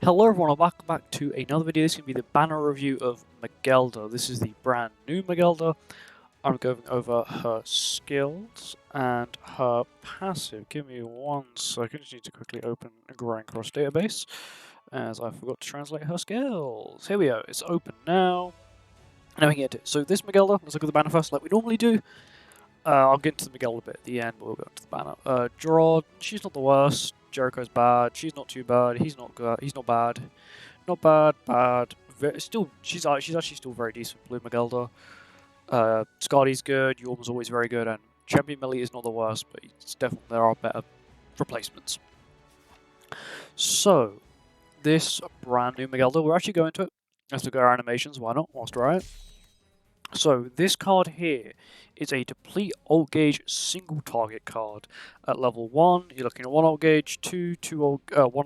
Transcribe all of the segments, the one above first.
Hello everyone, and welcome back to another video. This is going to be the banner review of Megellda. This is the brand new Megellda. I'm going over her skills and her passive. Give me 1 second, just need to quickly open a Growing Cross database, as I forgot to translate her skills. Here we go, it's open now. Now we can get to it. So this Megellda, let's look at the banner first like we normally do. I'll get into the Megellda bit at the end, but we'll go into the banner. Gerard, she's not the worst. Jericho's bad. She's not too bad. He's not good. He's not bad. Not bad. Bad. She's actually still very decent. Blue Megellda. Scardy's good. Yorm's always very good, and Champion Millie is not the worst, but it's definitely there are better replacements. So this brand new Megellda, we're actually going to it. Let's look at our animations. Why not? Whilst we're at it. So this card here is a deplete ult gauge single target card. At level 1, you're looking at 1 ult gauge, 1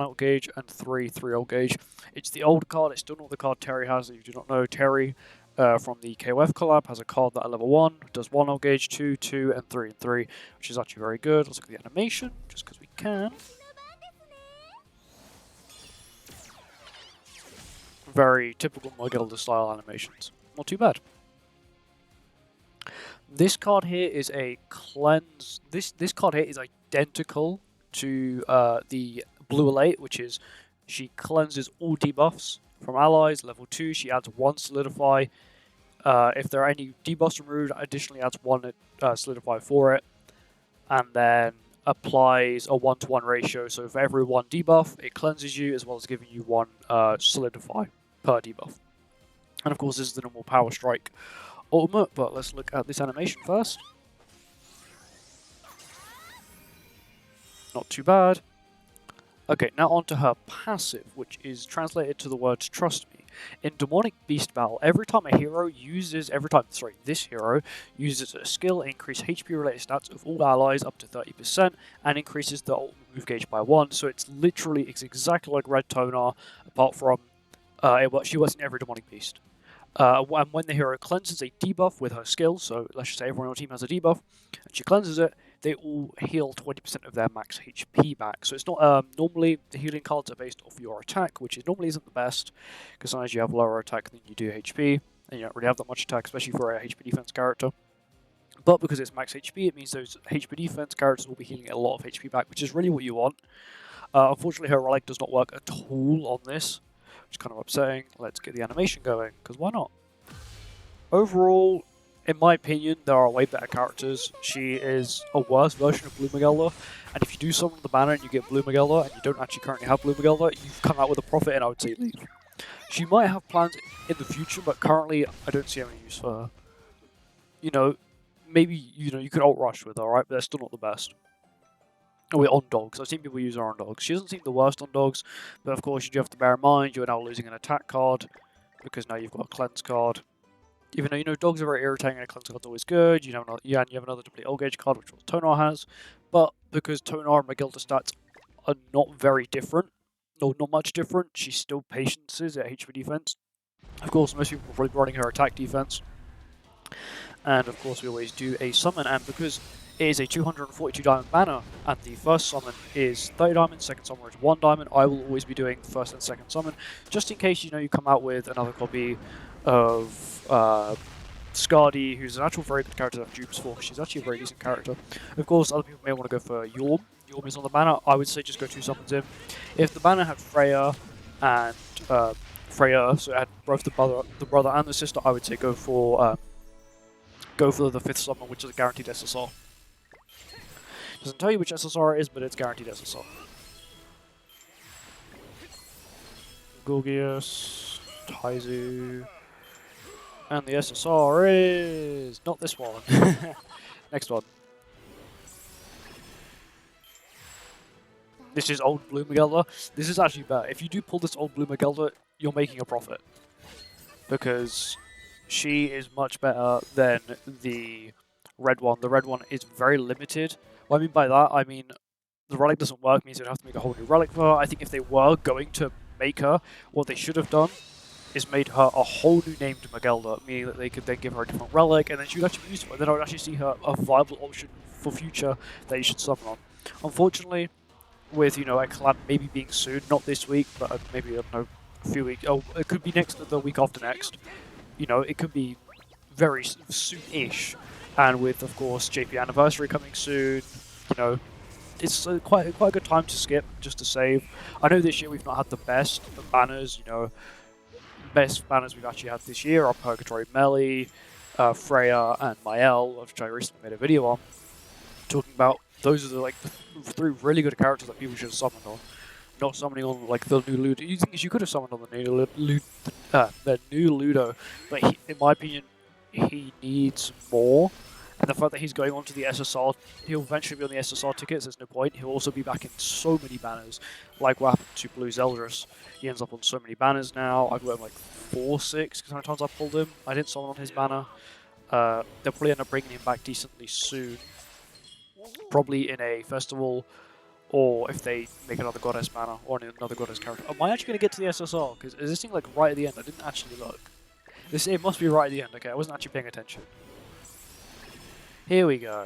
ult gauge, and 3 ult gauge. It's the old card, it's still not the card Terry has. If you do not know, Terry from the KOF collab has a card that at level 1 does 1 ult gauge, 2, and 3, which is actually very good. Let's look at the animation, just because we can. Very typical Megellda style animations. Not too bad. This card here is a cleanse. This card here is identical to the Blue Elite, which is she cleanses all debuffs from allies. Level 2, she adds 1 solidify. If there are any debuffs removed, additionally adds 1 solidify for it, and then applies a 1-to-1 ratio. So for every 1 debuff, it cleanses you as well as giving you 1 solidify per debuff. And of course, this is the normal Power Strike ultimate, but let's look at this animation first. Not too bad. Okay, now on to her passive, which is translated to the words "trust me." In Demonic Beast Battle, this hero uses a skill, increase HP related stats of all allies up to 30%, and increases the ult move gauge by 1. So it's exactly like Red Tonar, apart from she works in every Demonic Beast. And when the hero cleanses a debuff with her skill, so let's just say everyone on your team has a debuff, and she cleanses it, they all heal 20% of their max HP back. So it's not normally the healing cards are based off your attack, which normally isn't the best, because sometimes you have lower attack than you do HP, and you don't really have that much attack, especially for a HP defense character. But because it's max HP, it means those HP defense characters will be healing a lot of HP back, which is really what you want. Unfortunately, her relic does not work at all on this, which is kind of upsetting. Let's get the animation going, because why not? Overall, in my opinion, there are way better characters. She is a worse version of Blue Megellda, and if you do summon the banner and you get Blue Megellda, and you don't actually currently have Blue Megellda, you've come out with a profit, and I would say leave. She might have plans in the future, but currently I don't see any use for her. You know, maybe you could ult rush with her, right? But they're still not the best. Oh, we're on dogs. I've seen people use her on dogs. She doesn't seem the worst on dogs, but of course you do have to bear in mind you are now losing an attack card, because now you've got a cleanse card. Even though dogs are very irritating and a cleanse card's always good, you have another deplete ult gauge card, which Tonar has, but because Tonar and Megellda stats are not very different, no, not much different, she still patiences at HP defense. Of course, most people are probably running her attack defense, and of course we always do a summon, and because it is a 242 diamond banner, and the first summon is 30 diamonds, second summon is 1 diamond, I will always be doing first and second summon, just in case you come out with another copy of Scardy, who's an actual very good character that dupes for. She's actually a very decent character. Of course, other people may want to go for Yorm. Yorm is on the banner. I would say just go 2 summons in. If the banner had Freya and so it had both the brother and the sister, I would say go for the 5th summon, which is a guaranteed SSR. Doesn't tell you which SSR it is, but it's guaranteed SSR. Gorgias, Taizu. And the SSR is not this one. Next one. This is old Blue Megellda. This is actually better. If you do pull this old Blue Megellda, you're making a profit, because she is much better than the red one. The red one is very limited. What I mean by that, I mean the relic doesn't work, means you'd have to make a whole new relic for her. I think if they were going to make her, what they should have done is made her a whole new name to Megellda, meaning that they could then give her a different relic, and then she would actually be useful, and then I would actually see her a viable option for future that you should summon on. Unfortunately, with, you know, a collab maybe being soon, not this week, but maybe, I don't know, a few weeks. Oh, it could be the week after next. You know, it could be very soon-ish. And with, of course, JP anniversary coming soon, you know, it's quite a good time to skip, just to save. I know this year we've not had the best banners, you know. Best banners we've actually had this year are Purgatory Melee, Freya, and Mael, which I recently made a video on, talking about those are the three really good characters that people should have summoned on. Not summoning on like the new Ludo. You could have summoned on the new Ludo, but in my opinion, he needs more. And the fact that he's going on to the SSR, he'll eventually be on the SSR tickets. There's no point. He'll also be back in so many banners, like what happened to Blue Zeldris. He ends up on so many banners now. I've got him like 4, 6 because how many times I pulled him. I didn't summon on his banner. They'll probably end up bringing him back decently soon. Probably in a festival, or if they make another goddess banner or another goddess character. Am I actually going to get to the SSR? Because is this thing like right at the end? I didn't actually look. It must be right at the end. Okay, I wasn't actually paying attention. Here we go.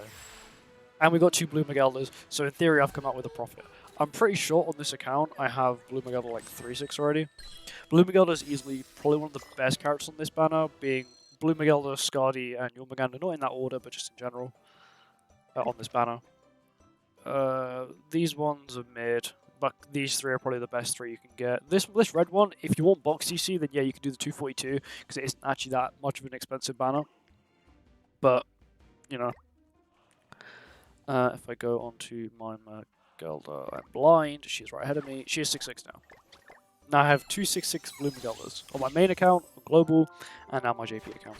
And we got 2 blue Megelldas, so in theory I've come out with a profit. I'm pretty sure on this account I have blue Megellda like 3-6 already. Blue Megellda is easily probably one of the best characters on this banner, being blue Megellda, Skadi, and Jormungandr, not in that order, but just in general, on this banner. These ones are mid, but these 3 are probably the best 3 you can get. This red one, if you want box DC, then yeah, you can do the 242, because it isn't actually that much of an expensive banner. But, you know, if I go onto my Megellda, I'm blind, she's right ahead of me. She is 6-6 now. Now I have 2 6-6 blue Megelldas on my main account, on global, and now my JP account.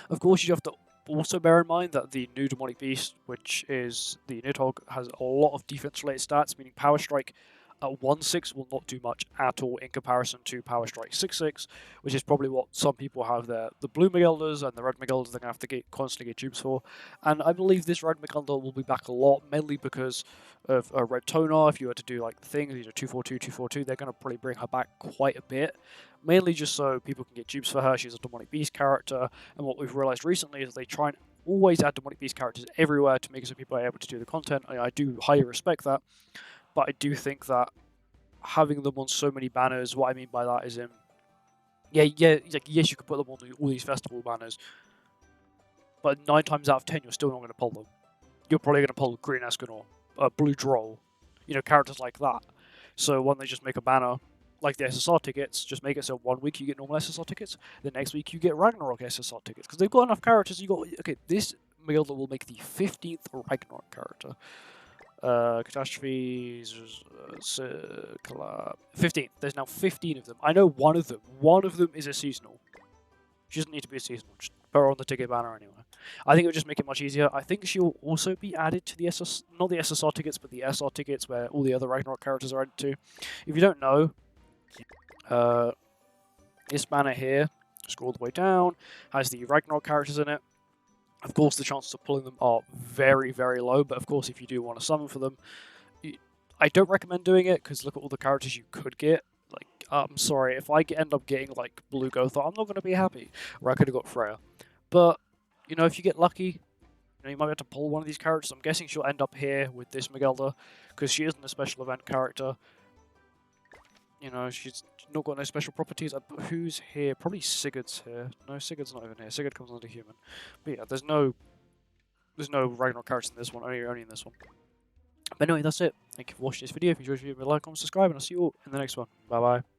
Of course, you have to also bear in mind that the new Demonic Beast, which is the Nidhogg, has a lot of defense-related stats, meaning Power Strike at 1-6 will not do much at all in comparison to Power Strike 6-6, which is probably what some people have there. The blue Megelldas and the red Megelldas they're going to have to constantly get dupes for. And I believe this red Megellda will be back a lot, mainly because of Red Tonar. If you were to do like the things, these are 242, 242, they're going to probably bring her back quite a bit. Mainly just so people can get dupes for her. She's a Demonic Beast character, and what we've realized recently is they try and always add Demonic Beast characters everywhere to make it so people are able to do the content. I do highly respect that, but I do think that having them on so many banners, what I mean by that is like yes, you could put them on all these festival banners, but 9 times out of 10 you're still not going to pull them. You're probably going to pull Green Escanor, Blue Droll, you know, characters like that. So why don't they just make a banner like the SSR tickets, just make it so 1 week you get normal SSR tickets, the next week you get Ragnarok SSR tickets, because they've got enough characters. Okay, this Megellda will make the 15th Ragnarok character. Catastrophes, 15. There's now 15 of them. I know one of them is a seasonal. She doesn't need to be a seasonal, just put her on the ticket banner anyway. I think it would just make it much easier. I think she'll also be added to the not the SSR tickets, but the SR tickets where all the other Ragnarok characters are added to. If you don't know, this banner here, scroll all the way down, has the Ragnarok characters in it. Of course, the chances of pulling them are very, very low, but of course, if you do want to summon for them, I don't recommend doing it, because look at all the characters you could get. Like, I'm sorry, if I end up getting, like, Blue Gothar, I'm not going to be happy. Or I could have got Freya. But, you know, if you get lucky, you know, you might be able to pull one of these characters. I'm guessing she'll end up here with this Megellda, because she isn't a special event character. You know, she's not got no special properties. Who's here? Probably Sigurd's here. No, Sigurd's not even here. Sigurd comes under human. But yeah, there's no Ragnarok characters in this one, only in this one. But anyway, that's it. Thank you for watching this video. If you enjoyed the video, like, comment, subscribe, and I'll see you all in the next one. Bye bye.